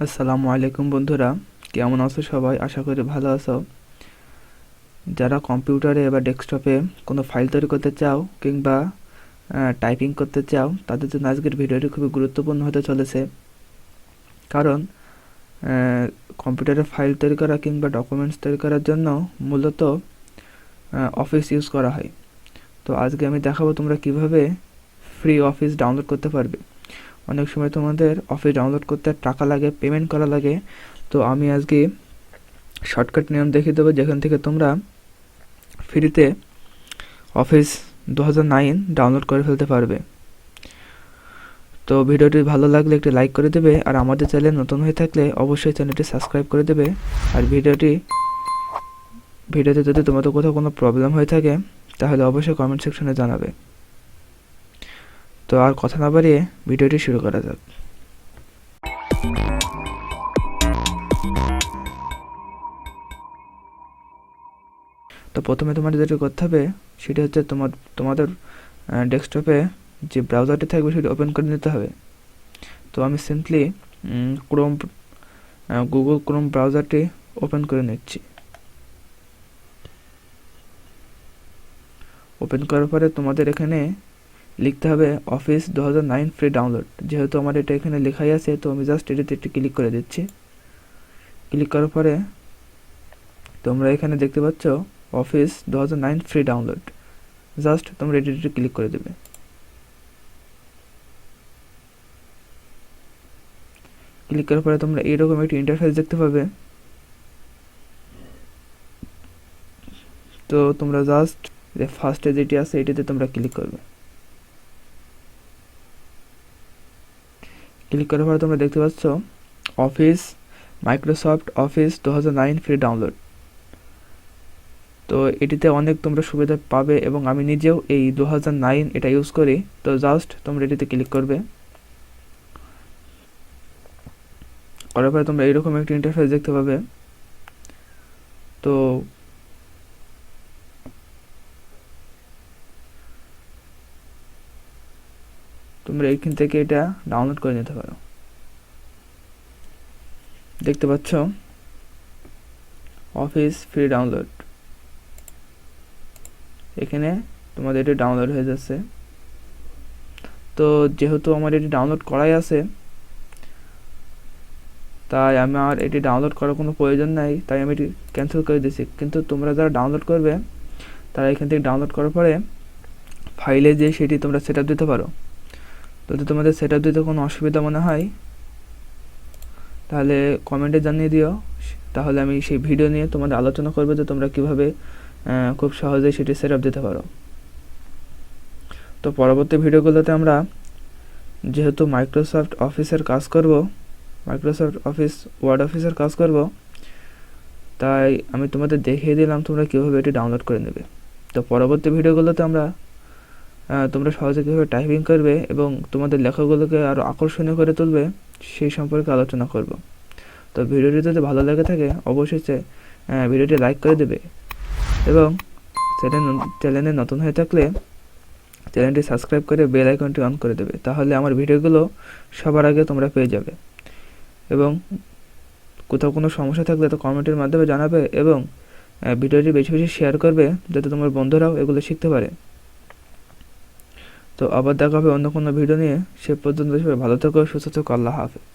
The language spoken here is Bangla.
আসসালামু আলাইকুম বন্ধুরা, কেমন আছো সবাই? আশা করি ভালো আছো। যারা কম্পিউটারে বা ডেস্কটপে কোনো ফাইল তৈরি করতে চাও কিংবা টাইপিং করতে চাও, তাদের জন্য আজকের ভিডিওটি খুবই গুরুত্বপূর্ণ হতে চলেছে। কারণ কম্পিউটারে ফাইল তৈরি করা কিংবা ডকুমেন্টস তৈরি করার জন্য মূলত অফিস ইউজ করা হয়। তো আজকে আমি দেখাবো তোমরা কিভাবে ফ্রি অফিস ডাউনলোড করতে পারবে। অনেক সময় তোমাদের অফিস ডাউনলোড করতে টাকা লাগে, পেমেন্ট করা লাগে। তো আমি আজকে শর্টকাট নিয়ম দেখিয়ে দেবো, যেখান থেকে তোমরা ফ্রিতে অফিস 2009 ডাউনলোড করে ফেলতে পারবে। তো ভিডিওটি ভালো লাগলে একটি লাইক করে দেবে, আর আমাদের চ্যানেল নতুন হয়ে থাকলে অবশ্যই চ্যানেলটি সাবস্ক্রাইব করে দেবে। আর ভিডিওতে যদি তোমাদের কোথাও কোনো প্রবলেম হয়ে থাকে তাহলে অবশ্যই কমেন্ট সেকশনে জানাবে। তো আর কথা না বাড়িয়ে ভিডিওটি শুরু করা যাক। তো প্রথমে তোমাদের যেটা করতে হবে সেটা হচ্ছে তোমাদের ডেস্কটপে যে ব্রাউজারটি থাকবে সেটা ওপেন করে নিতে হবে। তো আমি সিম্পলি গুগল ক্রোম ব্রাউজারটি ওপেন করে নিচ্ছি। ওপেন করার পরে তোমাদের এখানে লিখতে হবে অফিস 2009 ফ্রি ডাউনলোড। যেহেতু আমার এটা এখানে লেখাই আছে, তো আমি জাস্ট এটিতে একটি ক্লিক করে দিচ্ছি। ক্লিক করার পরে তোমরা এখানে দেখতে পাচ্ছ অফিস 2009 ফ্রি ডাউনলোড। জাস্ট তোমরা এটিতে ক্লিক করে দেবে। ক্লিক করার পরে তোমরা এইরকম একটি ইন্টারফেস দেখতে পাবে। তো তোমরা জাস্ট ফার্স্টে যেটি আছে এটিতে তোমরা ক্লিক করবে। ক্লিক করার পরে তোমরা দেখতে পাচ্ছ office Microsoft office 2009 free download. তো এটিতে অনেক তোমরা সুবিধা পাবে এবং আমি নিজেও এই 2009 এটা ইউজ করি। তো জাস্ট তোমরা এটিতে ক্লিক করবে। করার পরে তোমরা এইরকম একটি ইন্টারফেস দেখতে পাবে। তো তোমরা এইখান থেকে এটা ডাউনলোড করে নিতে পারো। দেখতে পাচ্ছ অফিস ফ্রি ডাউনলোড, এখানে তোমাদের এটি ডাউনলোড হয়ে যাচ্ছে। তো যেহেতু আমার এটি ডাউনলোড করাই আছে, তাই আমার এটি ডাউনলোড করার কোনো প্রয়োজন নাই, তাই আমি এটি ক্যান্সেল করে দিয়েছি। কিন্তু তোমরা যারা ডাউনলোড করবে তারা এখান থেকে ডাউনলোড করার পরে ফাইলে যে সেটি তোমরা সেট আপ দিতে পারো। যদি তোমাদের সেট আপ দিতে কোনো অসুবিধা মনে হয় তাহলে কমেন্টে জানিয়ে দিও, তাহলে আমি সেই ভিডিও নিয়ে তোমাদের আলোচনা করবো যে তোমরা কীভাবে খুব সহজেই সেটি সেট আপ দিতে পারো। তো পরবর্তী ভিডিওগুলোতে আমরা যেহেতু মাইক্রোসফট অফিসের কাজ করব, মাইক্রোসফট অফিস ওয়ার্ড অফিসের কাজ করব, তাই আমি তোমাদের দেখিয়ে দিলাম তোমরা কীভাবে এটি ডাউনলোড করে নেবে। তো পরবর্তী ভিডিওগুলোতে আমরা তোমরা সহজে কীভাবে টাইপিং করবে এবং তোমাদের লেখাগুলোকে আরও আকর্ষণীয় করে তুলবে সেই সম্পর্কে আলোচনা করব। তো ভিডিওটি যদি ভালো লেগে থাকে অবশ্যই ভিডিওটি লাইক করে দেবে এবং চ্যানেলে নতুন হয়ে থাকলে চ্যানেলটি সাবস্ক্রাইব করে বেল আইকনটি অন করে দেবে, তাহলে আমার ভিডিওগুলো সবার আগে তোমরা পেয়ে যাবে। এবং কোথাও কোনো সমস্যা থাকলে তো কমেন্টের মাধ্যমে জানাবে এবং ভিডিওটি বেশি বেশি শেয়ার করবে যাতে তোমার বন্ধুরাও এগুলো শিখতে পারে। তো আবার দেখা হবে অন্য কোনো ভিডিও নিয়ে। সে পর্যন্ত সবাই ভালো থেকো, সুস্থ থেকো। আল্লাহ হাফেজ।